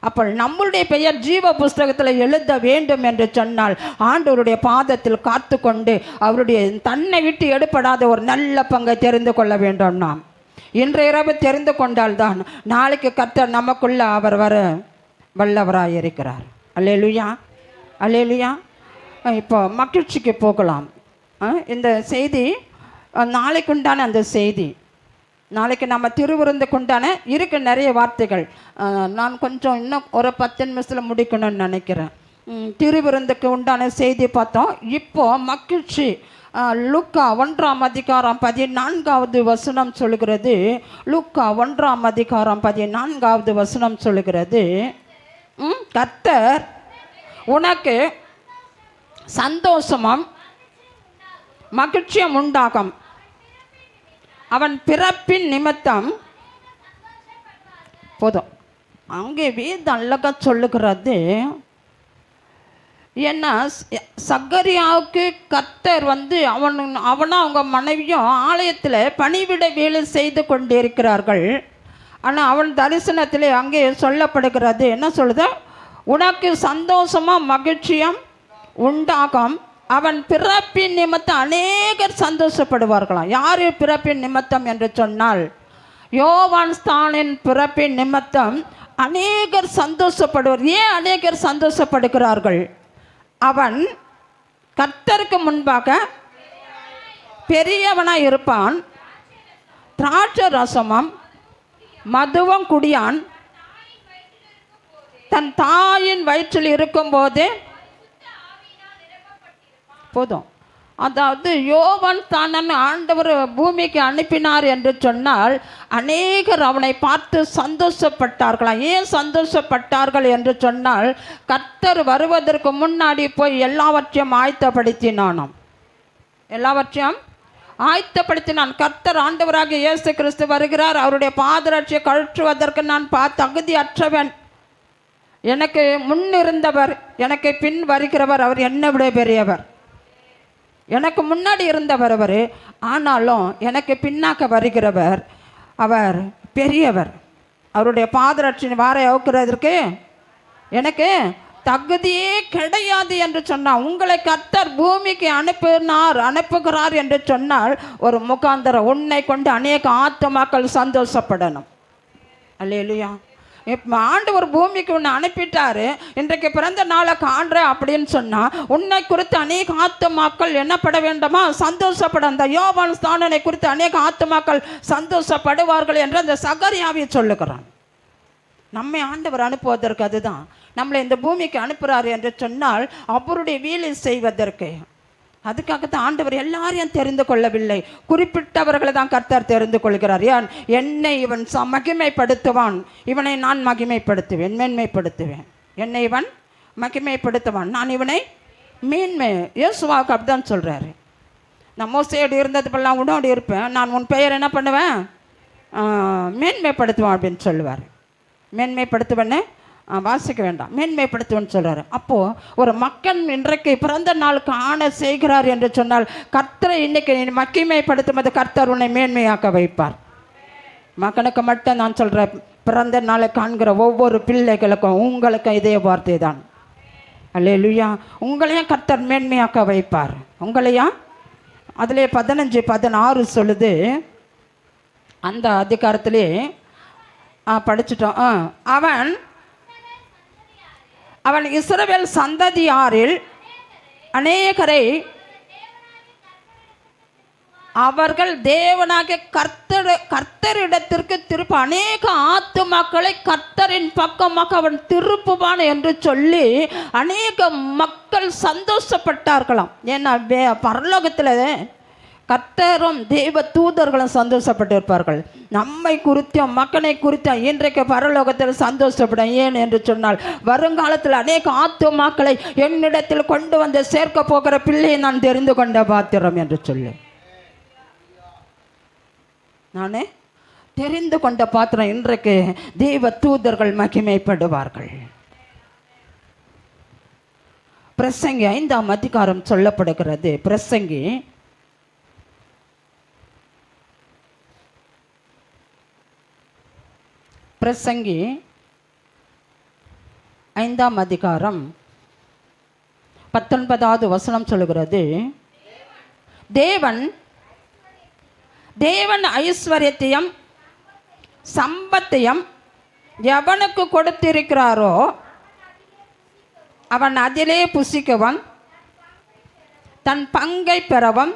அப்போ நம்மளுடைய பெயர் ஜீவ புஸ்தகத்தில் எழுத வேண்டும் என்று சொன்னால் ஆண்டவருடைய பாதத்தில் காத்து கொண்டு அவருடைய தன்னை விட்டு எடுபடாத ஒரு நல்ல பங்கை தெரிந்து கொள்ள வேண்டும். நாம் இன்றைய இரவு தெரிந்து கொண்டால்தான் நாளைக்கு கர்த்தர் நமக்குள்ள அவர் வர வல்லவராக இருக்கிறார். அல்லேலூயா, அல்லேலூயா. இப்போ மகிழ்ச்சிக்கு போகலாம். இந்த செய்தி நாளைக்கு உண்டான அந்த செய்தி, நாளைக்கு நம்ம திருவிருந்துக்கு உண்டான இருக்கு நிறைய வார்த்தைகள். நான் கொஞ்சம் இன்னும் ஒரு 10 நிமிஷத்தில் முடிக்கணும்னு நினைக்கிறேன். திருவிருந்துக்கு உண்டான செய்தி பார்த்தோம். இப்போ மகிழ்ச்சி லூக்கா 1ஆம் அதிகாரம் 14வது வசனம் சொல்லுகிறது. லூக்கா 1ஆம் அதிகாரம் 14வது வசனம் சொல்லுகிறது, கர்த்தர் உனக்கு சந்தோஷமும் மகிழ்ச்சியும் உண்டாகும், அவன் பிறப்பின் நிமித்தம். போதும். அங்கே வேதம் அழகா சொல்லுகிறது. ஏன்னா சக்கரியாவுக்கு கர்த்தர் அவனும் அவங்க மனைவியும் ஆலயத்தில் பணிவிட வேலை செய்து கொண்டிருக்கிறார்கள். ஆனால் அவன் தரிசனத்தில் அங்கே சொல்லப்படுகிறது, என்ன சொல்லுது, உனக்கு சந்தோஷமாக மகிழ்ச்சியும் உண்டாகும், அவன் பிறப்பின் நிமித்தம் அநேகர் சந்தோஷப்படுவார்களாம். யார் பிறப்பின் நிமித்தம் என்று சொன்னால் யோவான் ஸ்தானின் பிறப்பின் நிமித்தம் அநேகர் சந்தோஷப்படுவார். ஏன் அநேகர் சந்தோஷப்படுகிறார்கள்? அவன் கர்த்தருக்கு முன்பாக பெரியவனாய் இருப்பான், திராட்சை ரசமும் மதுவும் குடியான், தன் தாயின் வயிற்றில் இருக்கும்போது. போதும். அதாவது யோவான் ஸ்தானன் ஆண்டவர் பூமிக்கு அனுப்பினார் என்று சொன்னால் அநேகர் அவனை பார்த்து சந்தோஷப்பட்டார்களாம். ஏன் சந்தோஷப்பட்டார்கள் என்று சொன்னால் கர்த்தர் வருவதற்கு முன்னாடி போய் எல்லாவற்றையும் ஆயத்தப்படுத்தினானாம். எல்லாவற்றையும் ஆயத்தப்படுத்தினான். கர்த்தர் ஆண்டவராக இயேசு கிறிஸ்து வருகிறார், அவருடைய பாதரட்சியை கழற்றுவதற்கு நான் தகுதி அற்றவன், எனக்கு முன் இருந்தவர் எனக்கு பின் வருகிறவர் அவர் என்னை விட பெரியவர், எனக்கு முன்னாடி இருந்தவர் அவர், ஆனாலும் எனக்கு பின்னாக்க வருகிறவர் அவர் பெரியவர், அவருடைய பாதரட்சின் வாரை அவுக்கிறதற்கு எனக்கு தகுதியே கிடையாது என்று சொன்னார். உங்களை கர்த்தர் பூமிக்கு அனுப்புகிறார் என்று சொன்னால் ஒரு முகாந்தரம், உன்னை கொண்டு அநேக ஆத்துமாக்கள் சந்தோஷப்படணும். அல்லேலூயா. இப்போ ஆண்டவர் பூமிக்கு உன்னை அனுப்பிட்டாரு, இன்றைக்கு பிறந்த நாளை காண்ற அப்படின்னு சொன்னால் உன்னை குறித்து அநேக ஆத்துமாக்கள் என்னப்பட வேண்டுமா, சந்தோஷப்பட. அந்த யோவான் ஸ்தானனை குறித்து அநேக ஆத்துமாக்கள் சந்தோஷப்படுவார்கள் என்று அந்த சகரியாவை சொல்லுகிறான். நம்மை ஆண்டவர் அனுப்புவதற்கு, அதுதான் நம்மளை இந்த பூமிக்கு அனுப்புகிறார் என்று சொன்னால் அவருடைய வேலை செய்வதற்கு. அதுக்காகத்தான் ஆண்டவர் எல்லாரையும் தெரிந்து கொள்ளவில்லை, குறிப்பிட்டவர்களை தான் கர்த்தர் தெரிந்து கொள்கிறார். ஏன்? என்னை இவன் மகிமைப்படுத்துவான், இவனை நான் மகிமைப்படுத்துவேன், மேன்மைப்படுத்துவேன். என்னை இவன் மகிமைப்படுத்துவான், நான் இவனை மேன்மை. இயேசுவாவுக்கு அப்படிதான் சொல்கிறாரு. நான் மோசையோடு இருந்தது போலாம் உன்னோடு இருப்பேன், நான் உன் பெயர் என்ன பண்ணுவேன், மேன்மைப்படுத்துவான் அப்படின்னு சொல்லுவார். மேன்மைப்படுத்துவேன்னு வாசிக்க வேண்டாம், மேன்மைப்படுத்துவேன்னு சொல்கிறார். அப்போது ஒரு மக்கள் இன்றைக்கு பிறந்த நாளுக்கு ஆணை செய்கிறார் என்று சொன்னால் கர்த்தரை இன்னைக்கு மகிமைப்படுத்தும் கர்த்தர் உன்னை மேன்மையாக்க வைப்பார். மக்களுக்கு மட்டும் நான் சொல்கிறேன், பிறந்த நாளை காண்கிற ஒவ்வொரு பிள்ளைகளுக்கும் உங்களுக்கும் இதே வார்த்தை தான். அல்லேலூயா. உங்களையும் கர்த்தர் மேன்மையாக்க வைப்பார். உங்களையா அதிலே 15-16 சொல்லுது. அந்த அதிகாரத்திலே படிச்சுட்டோம். அவன் இஸ்ரவேல் சந்ததியாரில் அநேகரை அவர்கள் தேவனாக கர்த்தரிடத்திற்கு திருப்ப, அநேக ஆத்துமாக்களை கர்த்தரின் பக்கமாக அவன் திருப்புவான் என்று சொல்லி அநேக மக்கள் சந்தோஷப்பட்டார்களாம். ஏன்னா பரலோகத்தில் கர்த்தரும் தேவ தூதர்களும் சந்தோஷப்பட்டிருப்பார்கள். நம்மை குறித்தும் மக்களை குறித்தும் இன்றைக்கு பரலோகத்தில் சந்தோஷப்படும். ஏன் என்று சொன்னால் வருங்காலத்தில் அநேக ஆத்துமாக்களை என்னிடத்தில் கொண்டு வந்து சேர்க்க போகிற பிள்ளையை நான் தெரிந்து கொண்ட பாத்திரம் என்று சொல்லி, நானே தெரிந்து கொண்ட பாத்திரம். இன்றைக்கு தேவ தூதர்கள் மகிமைப்படுவார்கள். பிரசங்கி 5ஆம் அதிகாரம் சொல்லப்படுகிறது. பிரசங்கி பிரசங்கி 5ஆம் அதிகாரம் 19வது வசனம் சொல்லுகிறது, தேவன் ஐஸ்வர்யத்தையும் சம்பத்தையும் எவனுக்கு கொடுத்திருக்கிறாரோ அவன் அதிலே புசிக்கவும் தன் பங்கை பெறவும்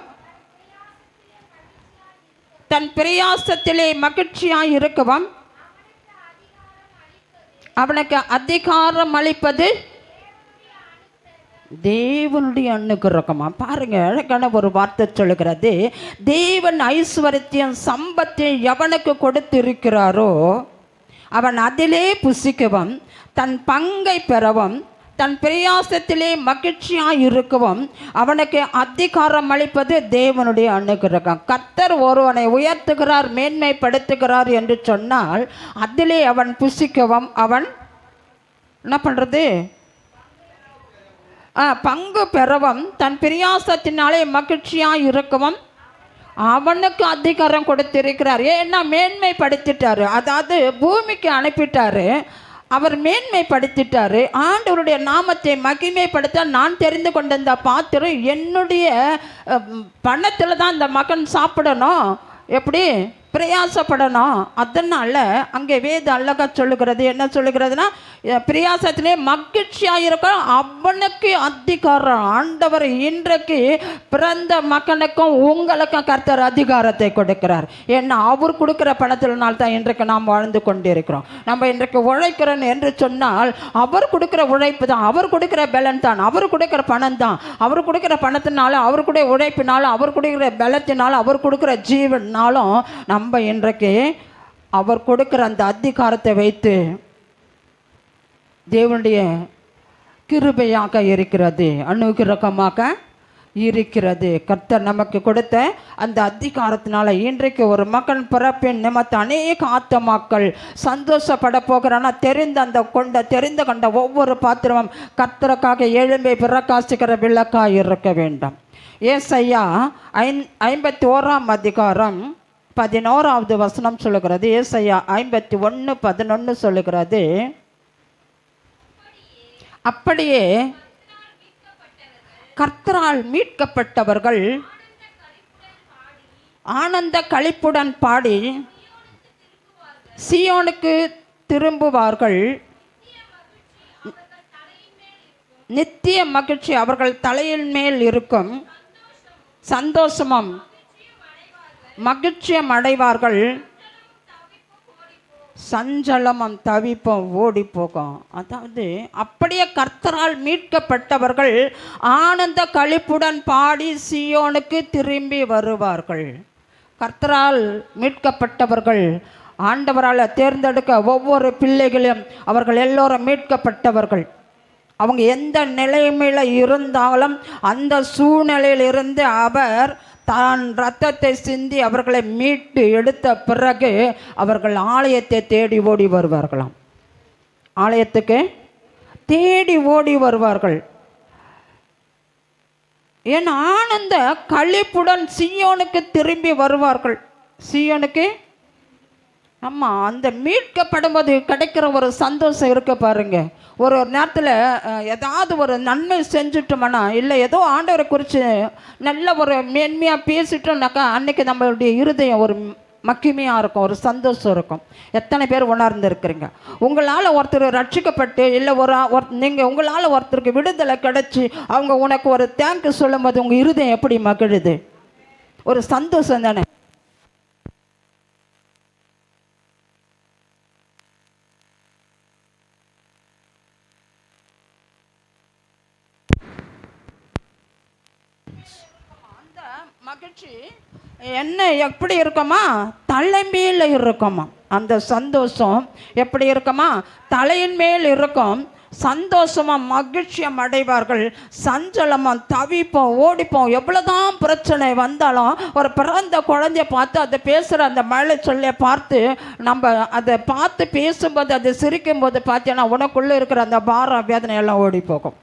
தன் பிரயாசத்திலே மகிழ்ச்சியாய் இருக்கவும் அவனுக்கு அதிகாரம் அளிப்பது தேவனுடைய அனுகிரகமா. பாருங்க, அழகான ஒரு வார்த்தை சொல்லுகிறது, தேவன் ஐஸ்வர்யத்தையும் சம்பத்தையும் எவனுக்கு கொடுத்திருக்கிறாரோ அவன் அதிலே புசிக்கவும் தன் பங்கை பெறவும் தன் பிரயாசத்திலே மகிழ்ச்சியாக இருக்கவும் அவனுக்கு அதிகாரம் அளிப்பது தேவனுடைய அனுகிரகம். கர்த்தர் ஒருவனை உயர்த்துகிறார், மேன்மைப்படுத்துகிறார் என்று சொன்னால் அதிலே அவன் புசிக்கவும் அவன் என்ன பண்ணுறது, பங்கு பெறவும் தன் பிரயாசத்தினாலே மகிழ்ச்சியாக இருக்கவும் அவனுக்கு அதிகாரம் கொடுத்திருக்கிறார். ஏன்னா மேன்மைப்படுத்திட்டாரு, அதாவது பூமிக்கு அனுப்பிட்டாரு, அவர் மேன்மைப்படுத்திட்டாரு. ஆண்டவருடைய நாமத்தை மகிமைப்படுத்த நான் தெரிந்து கொண்ட இந்த பாத்திரம் என்னுடைய பணத்தில் தான் இந்த மகன் சாப்பிடணும், எப்படி பிரயாசப்படணும். அதனால் அங்கே வேத அழகா சொல்லுகிறது, என்ன சொல்லுகிறதுனா, பிரயாசத்திலே மகிழ்ச்சியாக இருக்க அவனுக்கு அதிகாரம். ஆண்டவர் இன்றைக்கு பிறந்த மகனுக்கும் உங்களுக்கும் கர்த்தர் அதிகாரத்தை கொடுக்கிறார். ஏன்னா அவர் கொடுக்குற பணத்தினால் தான் இன்றைக்கு நாம் வாழ்ந்து கொண்டிருக்கிறோம். நம்ம இன்றைக்கு உழைக்கிறோம் என்று சொன்னால் அவர் கொடுக்குற உழைப்பு தான், அவர் கொடுக்குற பலன் தான், அவர் கொடுக்குற பணம் தான். அவர் கொடுக்குற பணத்தினாலும் அவர் கூட உழைப்பினாலும் அவர் கொடுக்குற பலத்தினாலும் அவர் கொடுக்குற ஜீவனாலும் நம்ம இன்றைக்கு அவர் கொடுக்கிற அந்த அதிகாரத்தை வைத்து தேவனுடைய கிருபையாக இருக்கிறது, அனுகிரகமாக இருக்கிறது. கர்த்தர் நமக்கு கொடுத்த அந்த அதிகாரத்தினால இன்றைக்கு ஒரு மகன் பிறப்பின் நிமித்த அநேக ஆத்துமாக்கள் சந்தோஷப்பட போகிறான்னா தெரிந்து கொண்ட ஒவ்வொரு பாத்திரமும் கர்த்தருக்காக எழும்பி பிரகாசிக்கிற விளக்காக இருக்க வேண்டும். ஏசாயா 51ஆம் அதிகாரம் 11வது வசனம் சொல்லுகிறது. ஏசாயா 51:11 சொல்லுகிறது, அப்படியே கர்த்தரால் மீட்கப்பட்டவர்கள் ஆனந்த களிப்புடன் பாடி சீயோனுக்கு திரும்புவார்கள். நித்திய மகிழ்ச்சி அவர்கள் தலையின் மேல் இருக்கும், சந்தோஷமும் மகிழ்ச்சியம் அடைவார்கள், சஞ்சலமும் தவிப்பும் ஓடி போகும். அதாவது அப்படியே கர்த்தரால் மீட்கப்பட்டவர்கள் ஆனந்த களிப்புடன் பாடி சீயோனுக்கு திரும்பி வருவார்கள். கர்த்தரால் மீட்கப்பட்டவர்கள், ஆண்டவரால் தேர்ந்தெடுக்க ஒவ்வொரு பிள்ளைகளும் அவர்கள் எல்லோரும் மீட்கப்பட்டவர்கள். அவங்க எந்த நிலைமையில் இருந்தாலும் அந்த சூழ்நிலையிலிருந்து அவர் தான் இரத்தத்தை சிந்தி அவர்களை மீட்டு எடுத்த பிறகு அவர்கள் ஆலயத்தை தேடி ஓடி வருவார்களாம். ஆலயத்துக்கு தேடி ஓடி வருவார்கள். என் ஆனந்த களிப்புடன் சீயோனுக்கு திரும்பி வருவார்கள். சீயோனுக்கு, ஆமாம், அந்த மீட்கப்படும்போது கிடைக்கிற ஒரு சந்தோஷம் இருக்க பாருங்க. ஒரு நேரத்தில் ஏதாவது ஒரு நன்மை செஞ்சுட்டோம்னா, இல்லை ஏதோ ஆண்டவரை குறித்து நல்ல ஒரு மேன்மையாக பேசிட்டோம்னாக்கா அன்றைக்கி நம்மளுடைய இருதயம் ஒரு மகிமையாக இருக்கும், ஒரு சந்தோஷம் இருக்கும். எத்தனை பேர் உணர்ந்துருக்குறீங்க? உங்களால் ஒருத்தர் ரட்சிக்கப்பட்டு இல்லை நீங்கள் உங்களால் ஒருத்தருக்கு விடுதலை கிடச்சி அவங்க உனக்கு ஒரு தேங்க்யூ சொல்லும்போது உங்கள் இருதயம் எப்படி மகிழுது? ஒரு சந்தோஷம் தானே. மகிழ்ச்சி என்ன எப்படி இருக்குமா? தலைமையில் இருக்குமா. அந்த சந்தோஷம் எப்படி இருக்குமா? தலையின் மேல் இருக்கும். சந்தோஷமாக மகிழ்ச்சியம் அடைவார்கள், சஞ்சலமாக தவிப்போம், ஓடிப்போம். எவ்வளோதான் பிரச்சனை வந்தாலும் ஒரு பிறந்த குழந்தைய பார்த்து அதை பேசுகிற அந்த மழை சொல்லிய பார்த்து நம்ம அதை பார்த்து பேசும்போது அதை சிரிக்கும்போது பார்த்தீங்கன்னா உனக்குள்ளே இருக்கிற அந்த பாரம் வேதனை எல்லாம் ஓடி போகும்.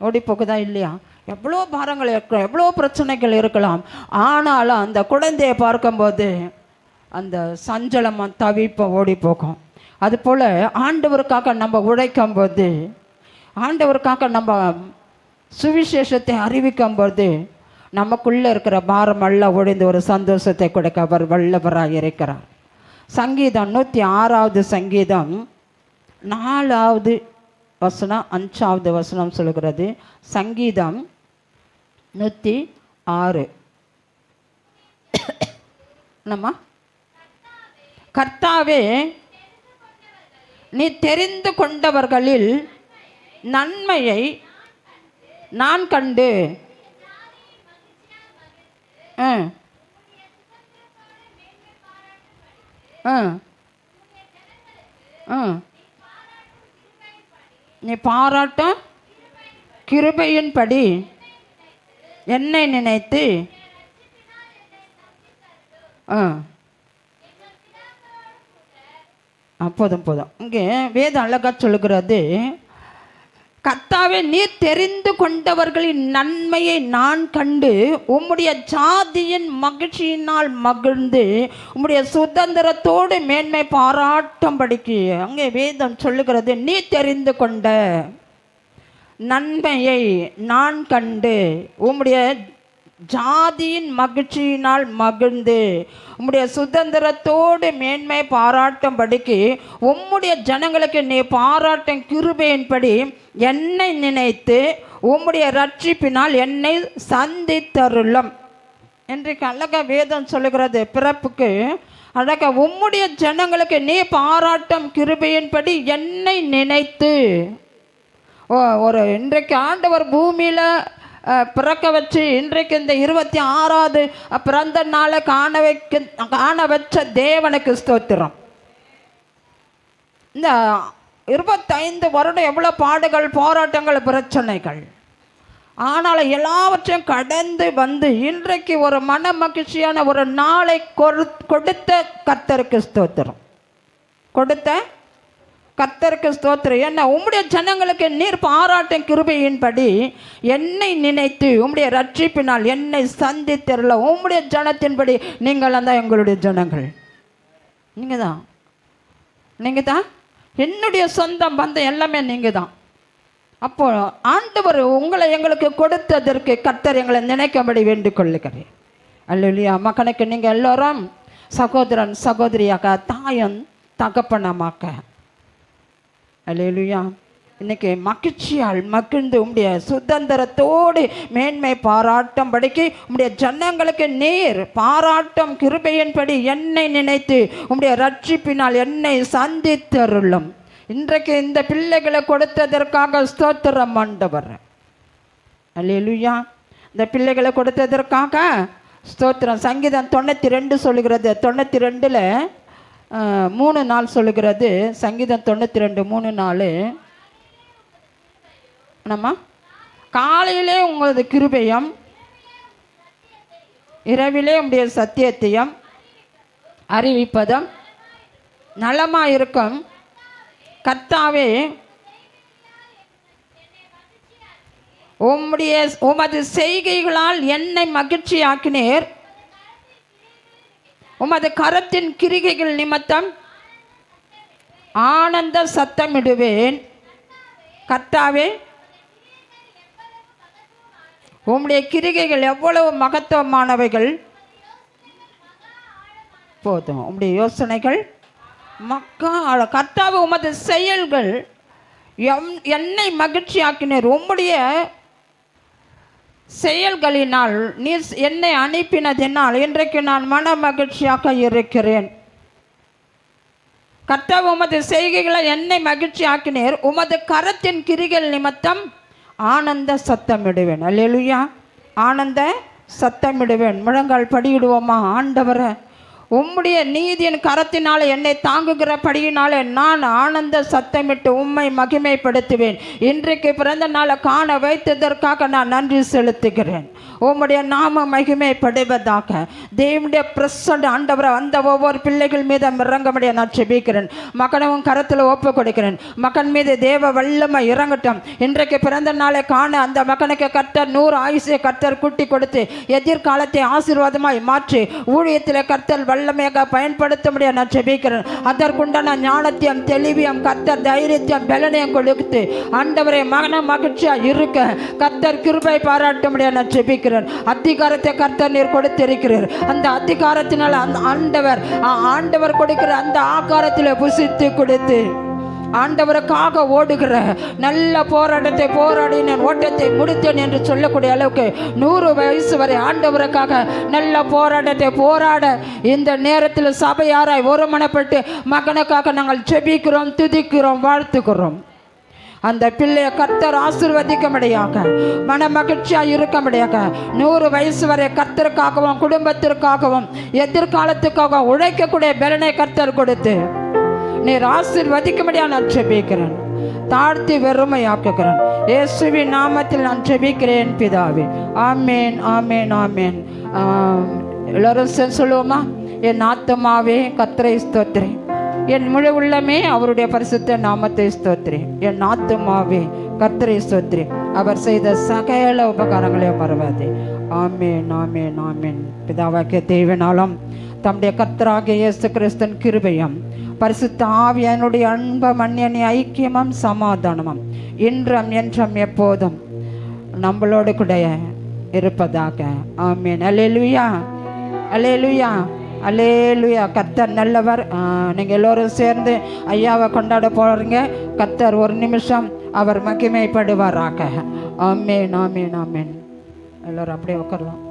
ஓடி போகுதா இல்லையா? எவ்வளோ பாரங்கள் இருக்கலாம், எவ்வளோ பிரச்சனைகள் இருக்கலாம். ஆனாலும் அந்த குழந்தையை பார்க்கும்போது அந்த சஞ்சலமும் தவிப்பும் ஓடி போகும். அதுபோல் ஆண்டவருக்காக நம்ம உழைக்கும் போது, ஆண்டவருக்காக நம்ம சுவிசேஷத்தை அறிவிக்கும் போது நமக்குள்ளே இருக்கிற பாரம் எல்லாம் ஒழிந்து ஒரு சந்தோஷத்தை கொடுக்க அவர் வல்லவராக இருக்கிறார். சங்கீதம் 106வது சங்கீதம் 4வது வசனம் 5வது வசனம் சொல்கிறது. சங்கீதம் 106 நம்ம கர்த்தாவே நீ தெரிந்து கொண்டவர்களில் நன்மையை நான் கண்டு நீ பாராட்டும் கிருபையின்படி என்னை நினைத்து போதும் போதும். இங்கே வேதம் அழகா சொல்லுகிறது, கர்த்தாவே நீர் தெரிந்து கொண்டவர்களின் நன்மையை நான் கண்டு உம்முடைய ஜாதியின் மகிழ்ச்சியினால் மகிழ்ந்து உம்முடைய சுதந்திரத்தோடு மேன்மை பாராட்டும்படிக்கு. அங்கே வேதம் சொல்லுகிறது, நீ தெரிந்து கொண்ட நன்மையை நான் கண்டு உம்முடைய ஜாதியின் மகிழ்ச்சியினால் மகிழ்ந்து உம்முடைய சுதந்திரத்தோடு மேன்மை பாராட்டும்படிக்கு உம்முடைய ஜனங்களுக்கு நீ பாராட்டும் கிருபையின்படி என்னை நினைத்து உம்முடைய ரட்சிப்பினால் என்னை சந்தித்தருளும். இன்றைக்கு அழகா வேதம் சொல்லுகிறது, பிறப்புக்கு அழகா உம்முடைய ஜனங்களுக்கு நீ பாராட்டும் கிருபையின்படி என்னை நினைத்து. ஒரு இன்றைக்கு ஆண்டவர் பூமியில் பிறக்க வச்சு இன்றைக்கு இந்த 26வது பிறந்த நாளை காண வச்ச தேவனுக்கு ஸ்தோத்திரம். இந்த 25 வருடம் எவ்வளோ பாடுகள், போராட்டங்கள், பிரச்சனைகள், ஆனால் எல்லாவற்றையும் கடந்து வந்து இன்றைக்கு ஒரு மன மகிழ்ச்சியான ஒரு நாளை கொடுத்த கர்த்தருக்கு ஸ்தோத்திரம். கொடுத்த கர்த்தருக்கு ஸ்தோத்திரம். என்ன உம்முடைய ஜனங்களுக்கு நீர் பாராட்டும் கிருபையின்படி என்னை நினைத்து உம்முடைய ரட்சிப்பினால் என்னை சந்தித்தருள. உம்முடைய ஜனத்தின்படி நீங்கள் தான் எங்களுடைய ஜனங்கள். நீங்கள் தான் என்னுடைய சொந்தம் பந்தம் எல்லாமே நீங்கள் தான். அப்போ ஆண்டவர் உங்களை எங்களுக்கு கொடுத்ததற்கு கர்த்தர் எங்களை நினைக்கும்படி வேண்டிக் கொள்ளுகிறேன். அல்லேலூயா. மக்களுக்கு நீங்கள் எல்லோரும் சகோதரன் சகோதரியாக, தாயன் தகப்பனமாக்க. அல்லேலூயா. இன்னைக்கு மகிழ்ச்சியால் மகிழ்ந்து உம்முடைய சுதந்திரத்தோடு மேன்மை பாராட்டும்படிக்கு உம்முடைய ஜனங்களுக்கு நீர் பாராட்டும் கிருபையின்படி என்னை நினைத்து உம்முடைய ரட்சிப்பினால் என்னை சந்தித்தருளும். இன்றைக்கு இந்த பிள்ளைகளை கொடுத்ததற்காக ஸ்தோத்திரம் ஆண்டவர். அல்லேலூயா. இந்த பிள்ளைகளை கொடுத்ததற்காக ஸ்தோத்திரம். சங்கீதம் 92 சொல்லுகிறது. 92ல் 3:4 சொல்லுகிறது. சங்கீதம் 92:3-4. நம்ம காலையிலே உங்களது கிருபையும் இரவிலே உடைய சத்தியத்தையும் அறிவிப்பதும் நலமாயிருக்கும். கர்த்தாவே உமது செய்கைகளால் என்னை மகிழ்ச்சியாக்கினீர். உமது கரத்தின் கிரிகைகள் நிமித்தம் ஆனந்த சத்தமிடுவேன். கர்த்தாவே உம்முடைய கிரிகைகள் எவ்வளவு மகத்துவமானவைகள். போதும். உம்முடைய யோசனைகள் கர்த்தாவே உமது செயல்கள் என்னை மகிழ்ச்சியாக்கினீர். உம்முடைய செயல்களினால் நீர் என்னை அனுப்பினதினால் இன்றைக்கு நான் மன மகிழ்ச்சியாக இருக்கிறேன். கர்த்தாவே உமது செய்கைகளை என்னை மகிழ்ச்சியாக்கினீர். உமது கரத்தின் கிரிகள் நிமித்தம் ஆனந்த சத்தமிடுவேன். அல்லேலூயா. ஆனந்த சத்தமிடுவேன். முழங்கால் படியிடுவோமா? ஆண்டவரை உம்முடைய நீதியின் கரத்தினால என்னை தாங்குகிற படியினாலே நான் ஆனந்த சத்தமிட்டு உம்மை மகிமைப்படுத்துவேன். இன்றைக்கு பிறந்த நாளை காண வைத்ததற்காக நான் நன்றி செலுத்துகிறேன். உம்முடைய நாம மகிமைப்படுவதாக. தேவனுடைய பிரசன்ன ஆண்டவரை அந்த ஒவ்வொரு பிள்ளைகள் மீது இறங்கமுடிய நான் செபிக்கிறேன். மகனவும் கரத்தில் ஒப்பு கொடுக்கிறேன். மகன் மீது தேவ வல்லமை இறங்கட்டும். இன்றைக்கு பிறந்த நாளை காண அந்த மகனுக்கு கர்த்தர் 100 ஆயுசை கர்த்தர் கூட்டி கொடுத்து எதிர்காலத்தை ஆசீர்வாதமாய் மாற்றி ஊழியத்தில் கர்த்தர் வல்லமையாக பயன்படுத்த முடியாது நான் ஜெபிக்கிறேன். அதற்குண்டான ஞானத்தையும் தெளிவையும் கர்த்தர் தைரியத்தையும் பலனையும் கொடுத்து ஆண்டவரை மகன மகிழ்ச்சியாக இருக்க கர்த்தர் கிருபை பாராட்ட முடியாது நான் ஜெபிக்கிறேன். அதிகாரத்தை கர்த்தர் நீர் கொடுத்திருக்கிறார். அந்த அதிகாரத்தினால் அந்த ஆண்டவர் கொடுக்கிற அந்த ஆகாரத்தில் புசித்து கொடுத்து ஆண்டவருக்காக ஓடுகிற நல்ல போராட்டத்தை போராடினேன், ஓட்டத்தை முடித்தேன் என்று சொல்லக்கூடிய அளவுக்கு 100 வயசு வரை ஆண்டவருக்காக நல்ல போராட்டத்தை போராட இந்த நேரத்தில் சபையாராய் ஒருமனப்பட்டு மகனுக்காக நாங்கள் ஜெபிக்கிறோம், துதிக்கிறோம், வாழ்த்துக்கிறோம். அந்த பிள்ளையை கர்த்தர் ஆசீர்வதிக்கும்படியாக மன மகிழ்ச்சியாக இருக்கும்படியாக 100 வயசு வரை கர்த்தருக்காகவும் குடும்பத்திற்காகவும் எதிர்காலத்துக்காக உழைக்கக்கூடிய பலனை கர்த்தர் கொடுத்து நீர் ஆசீர்வதிக்கும்படியாக நான் ஜெபிக்கிறேன், தாழ்த்தி வெறுமையாக்குகிறேன். இயேசுவின் நாமத்தில் நான் ஜெபிக்கிறேன் பிதாவே. ஆமேன், ஆமேன், ஆமேன். எல்லாரும் சொல்லுவோமா? என் ஆத்துமாவே கர்த்தரை ஸ்தோத்திரி, என் முழு உள்ளமே அவருடைய பரிசுத்த நாமத்தை ஸ்தோத்திரி. என் ஆத்துமாவே கர்த்தரை ஸ்தோத்திரி, அவர் செய்த சகல உபகாரங்களையும் மறவாதே. ஆமேன், ஆமேன், ஆமேன். பிதாவாகிய தேவனாலும் தம்முடைய கர்த்தராகிய இயேசு கிறிஸ்துவின் கிருபையும் பரிசுத்த ஆவியானுடைய அன்பும் அந்நிய ஐக்கியமும் சமாதானமும் இன்றும் என்றும் எப்போதும் நம்மளோடு கூட இருப்பதாக. ஆமேன். அல்லேலூயா, அல்லேலூயா, அல்லேலூயா. கர்த்தர் நல்லவர். நீங்கள் எல்லோரும் சேர்ந்து ஐயாவை கொண்டாட போகிறீங்க. கர்த்தர் ஒரு நிமிஷம் அவர் மகிமைப்படுவாராக. ஆமேன், ஆமேன், ஆமேன். எல்லோரும் அப்படியே உட்காரலாம்.